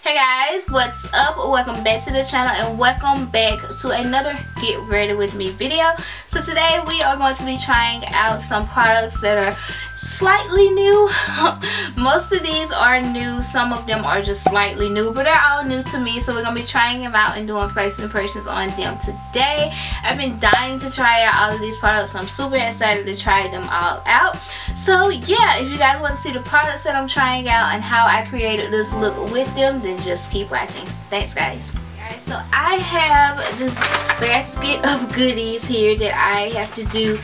Hey guys, what's up? Welcome back to the channel and welcome back to another Get Ready With Me video. So today we are going to be trying out some products that are slightly new. Most of these are new, some of them are just slightly new, but they're all new to me, so we're going to be trying them out and doing first impressions on them today. I've been dying to try out all of these products, so I'm super excited to try them all out. So yeah, if you guys want to see the products that I'm trying out and how I created this look with them, then just keep watching. Thanks guys. Alright, so I have this basket of goodies here that I have to do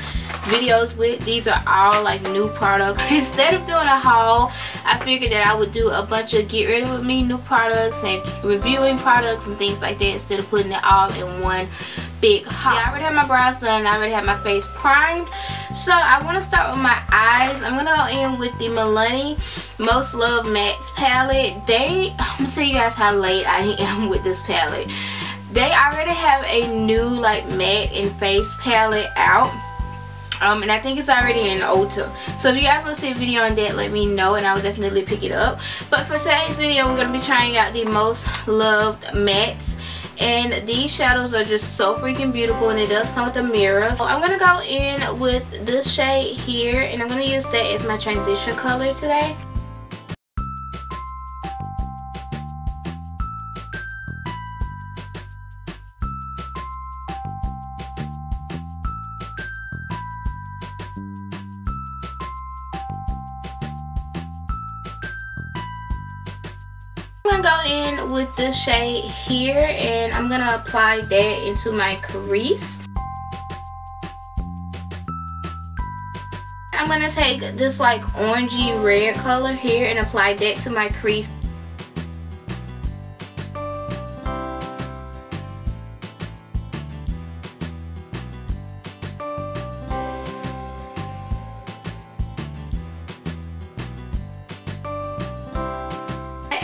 videos with. These are all like new products. Instead of doing a haul, I figured that I would do a bunch of Get Ready With Me new products and reviewing products and things like that instead of putting it all in one big haul. Yeah, I already have my brows done. I already have my face primed. So I want to start with my eyes. I'm going to go in with the MILANI Most Loved Mattes palette. I'm going to tell you guys how late I am with this palette. They already have a new like matte and face palette out. And I think it's already in Ulta. So if you guys want to see a video on that, let me know and I will definitely pick it up. But for today's video, we're going to be trying out the Most Loved Mattes. And these shadows are just so freaking beautiful, and it does come with a mirror. So I'm going to go in with this shade here, and I'm going to use that as my transition color today. I'm gonna go in with this shade here, and I'm gonna apply that into my crease. I'm gonna take this like orangey red color here and apply that to my crease.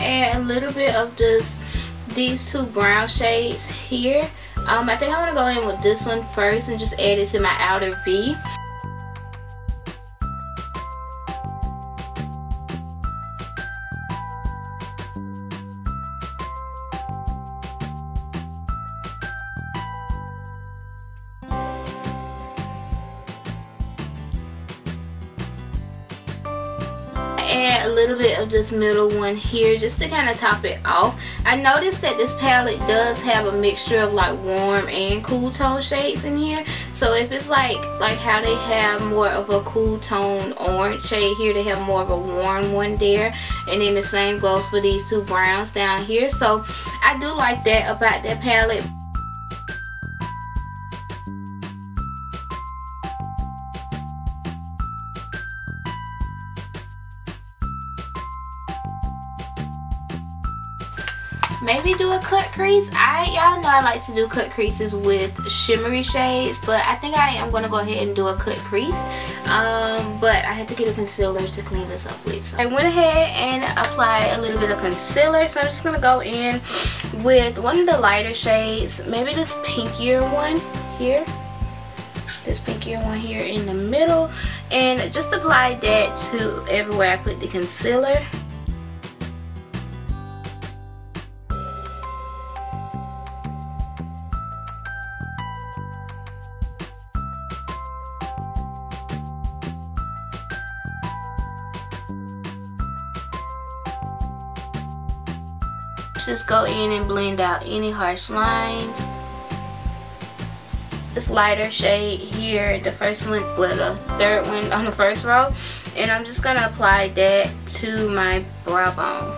Add a little bit of these two brown shades here. I think I'm gonna go in with this one first and just add it to my outer V. Add a little bit of this middle one here just to kind of top it off. I noticed that this palette does have a mixture of like warm and cool tone shades in here. So if it's like how they have more of a cool tone orange shade here, they have more of a warm one there. And then the same goes for these two browns down here. So I do like that about that palette. Maybe do a cut crease. Y'all know I like to do cut creases with shimmery shades, but I think I am going to go ahead and do a cut crease. But I have to get a concealer to clean this up with. So I went ahead and applied a little bit of concealer, so I'm just going to go in with one of the lighter shades, maybe this pinkier one here. This pinkier one here in the middle, and just apply that to everywhere I put the concealer. Just go in and blend out any harsh lines. This lighter shade here, the first one, well, the third one on the first row, and I'm just gonna apply that to my brow bone.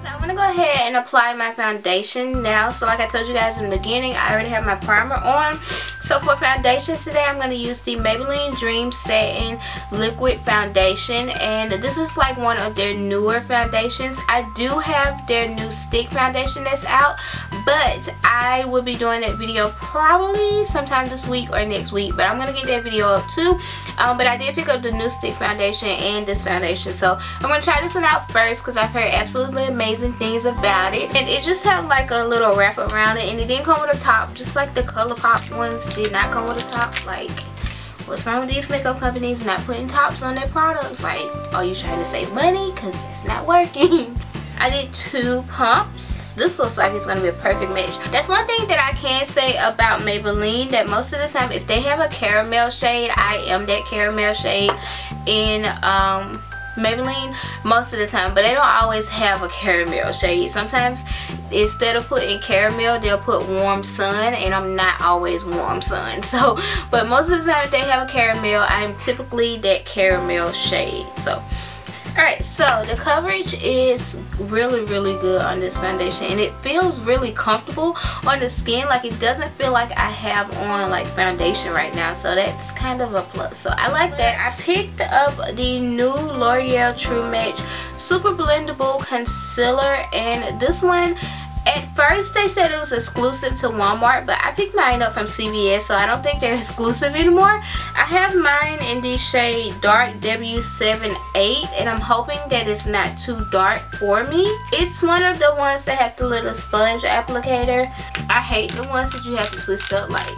I'm gonna go ahead and apply my foundation now. So like I told you guys in the beginning, I already have my primer on. So for foundation today, I'm going to use the Maybelline Dream Satin Liquid Foundation, and this is like one of their newer foundations. I do have their new stick foundation that's out, but I will be doing that video probably sometime this week or next week, but I'm going to get that video up too. But I did pick up the new stick foundation and this foundation, so I'm going to try this one out first because I've heard absolutely amazing things about it. And it just had like a little wrap around it, and it didn't come with a top, just like the ColourPop ones did not come with a top. Like what's wrong with these makeup companies not putting tops on their products? Like, are you trying to save money? Because it's not working. I did 2 pumps. This looks like it's going to be a perfect match. That's one thing that I can say about Maybelline, that most of the time if they have a caramel shade, I am that caramel shade in Maybelline most of the time, but they don't always have a caramel shade. Sometimes instead of putting caramel, they'll put warm sun, and I'm not always warm sun. So, but most of the time if they have a caramel, I'm typically that caramel shade. So alright, so the coverage is really good on this foundation, and it feels really comfortable on the skin. Like, it doesn't feel like I have on like foundation right now, so that's kind of a plus. So I like that. I picked up the new L'Oreal True Match Super Blendable Concealer, and this one, at first they said it was exclusive to Walmart, but I picked mine up from CVS, so I don't think they're exclusive anymore. I have mine in the shade Dark W78, and I'm hoping that it's not too dark for me. It's one of the ones that have the little sponge applicator. I hate the ones that you have to twist up. Like,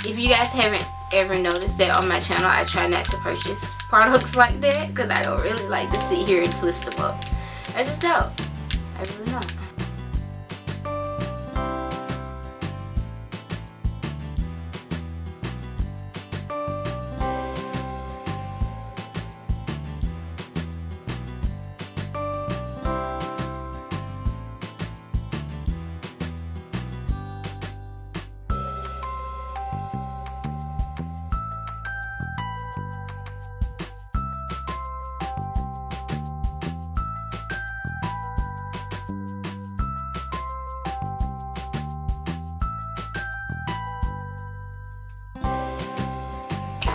if you guys haven't ever noticed that on my channel, I try not to purchase products like that because I don't really like to sit here and twist them up. I just don't. I really don't.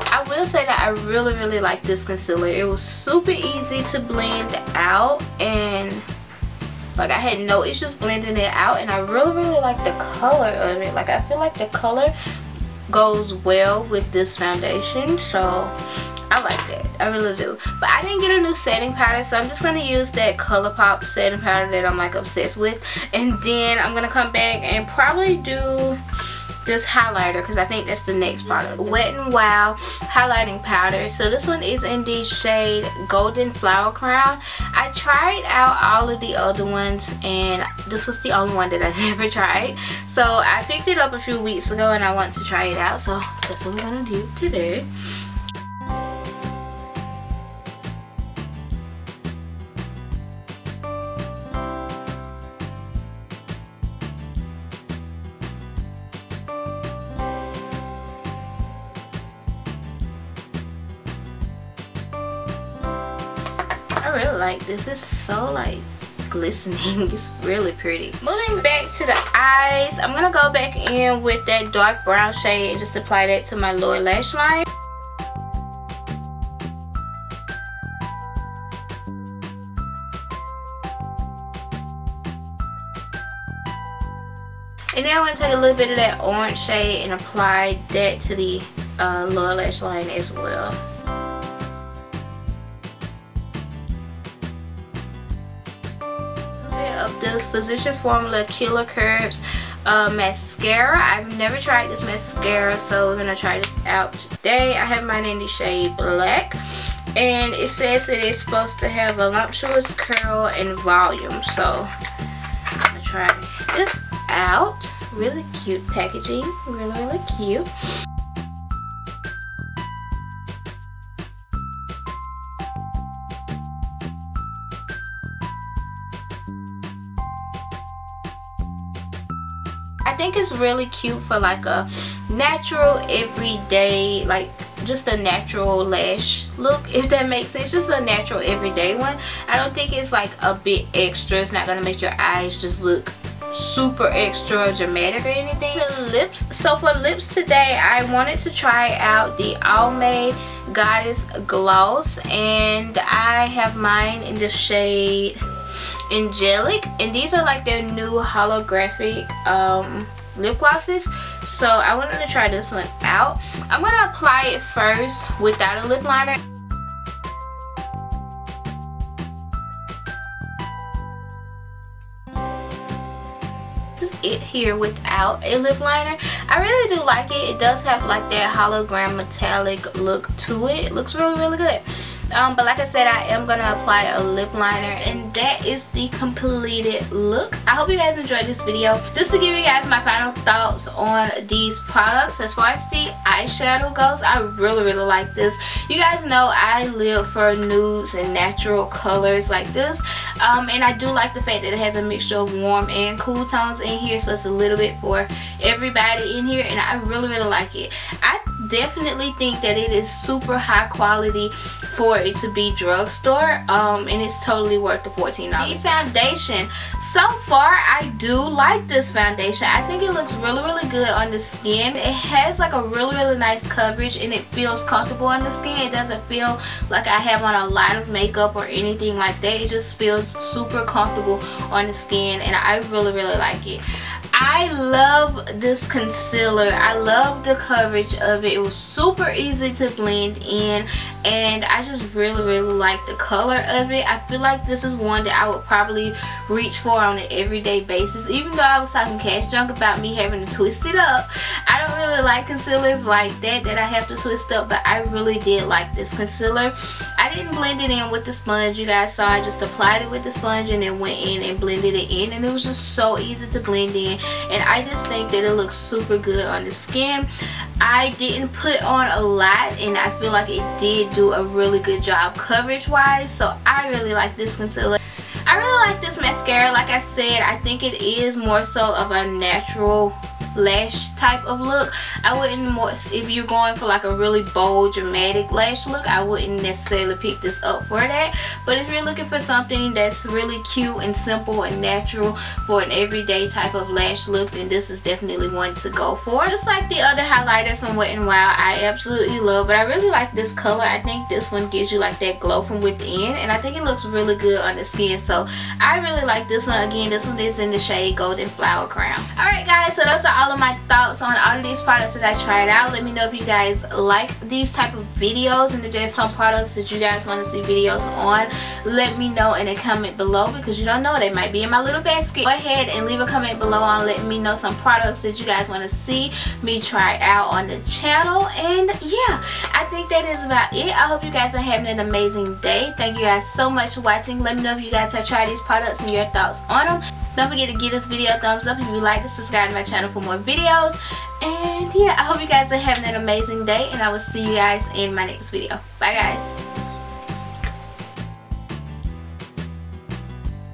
I will say that I really like this concealer. It was super easy to blend out, and like I had no issues blending it out, and I really like the color of it. Like, I feel like the color goes well with this foundation, so I like that. I really do. But I didn't get a new setting powder, so I'm just going to use that ColourPop setting powder that I'm like obsessed with, and then I'm going to come back and probably do this highlighter because I think that's the next product. Wet n Wild highlighting powder. So this one is in the shade Golden Flower Crown. I tried out all of the other ones, and this was the only one that I never tried. So I picked it up a few weeks ago, and I want to try it out. So that's what we're gonna do today. I really like this. It's so like glistening. It's really pretty. Moving back to the eyes, I'm gonna go back in with that dark brown shade and just apply that to my lower lash line. And then I'm going to take a little bit of that orange shade and apply that to the lower lash line as well. Of this Physicians Formula Killer Curves mascara. I've never tried this mascara, so we're going to try this out today. I have mine in the shade Black, and it says that it's supposed to have voluptuous curl and volume, so I'm going to try this out. Really cute packaging, really cute. I think it's really cute for like a natural everyday, like just a natural lash look, if that makes sense. Just a natural everyday one. I don't think it's like a bit extra. It's not gonna make your eyes just look super extra dramatic or anything. The lips. So for lips today, I wanted to try out the ALMAY Goddess Gloss, and I have mine in the shade Angelic, and these are like their new holographic lip glosses, so I wanted to try this one out. I'm going to apply it first without a lip liner. This is it here without a lip liner. I really do like it. It does have like that hologram metallic look to it. It looks really good. But like I said, I am going to apply a lip liner, and that is the completed look. I hope you guys enjoyed this video. Just to give you guys my final thoughts on these products. As far as the eyeshadow goes, I really like this. You guys know I live for nudes and natural colors like this. And I do like the fact that it has a mixture of warm and cool tones in here, so it's a little bit for everybody in here, and I really like it. I definitely think that it is super high quality for it to be drugstore, and it's totally worth the $14. The foundation, so far I do like this foundation. I think it looks really good on the skin. It has like a really nice coverage, and it feels comfortable on the skin. It doesn't feel like I have on a lot of makeup or anything like that. It just feels super comfortable on the skin, and I really like it. I love this concealer. I love the coverage of it. It was super easy to blend in, and I just really like the color of it. I feel like this is one that I would probably reach for on an everyday basis, even though I was talking cash junk about me having to twist it up. I don't really like concealers like that I have to twist up, but I really did like this concealer. I didn't blend it in with the sponge. You guys saw I just applied it with the sponge and then went in and blended it in, and it was just so easy to blend in, and I just think that it looks super good on the skin. I didn't put on a lot, and I feel like it did do a really good job coverage wise, so I really like this concealer. I really like this mascara. Like I said, I think it is more so of a natural lash type of look. I wouldn't if you're going for like a really bold dramatic lash look, I wouldn't necessarily pick this up for that. But if you're looking for something that's really cute and simple and natural for an everyday type of lash look, then this is definitely one to go for. Just like the other highlighters from Wet n Wild, I absolutely love, but I really like this color. I think this one gives you like that glow from within, and I think it looks really good on the skin, so I really like this one. Again, this one is in the shade Golden Flower Crown. Alright guys, so those are all of my thoughts on all of these products that I tried out. Let me know if you guys like these type of videos, and if there's some products that you guys want to see videos on, let me know in a comment below, because you don't know, they might be in my little basket. Go ahead and leave a comment below on letting me know some products that you guys want to see me try out on the channel. And yeah, I think that is about it. I hope you guys are having an amazing day. Thank you guys so much for watching. Let me know if you guys have tried these products and your thoughts on them. Don't forget to give this video a thumbs up if you like to subscribe to my channel for more videos. And yeah, I hope you guys are having an amazing day, and I will see you guys in my next video. Bye guys.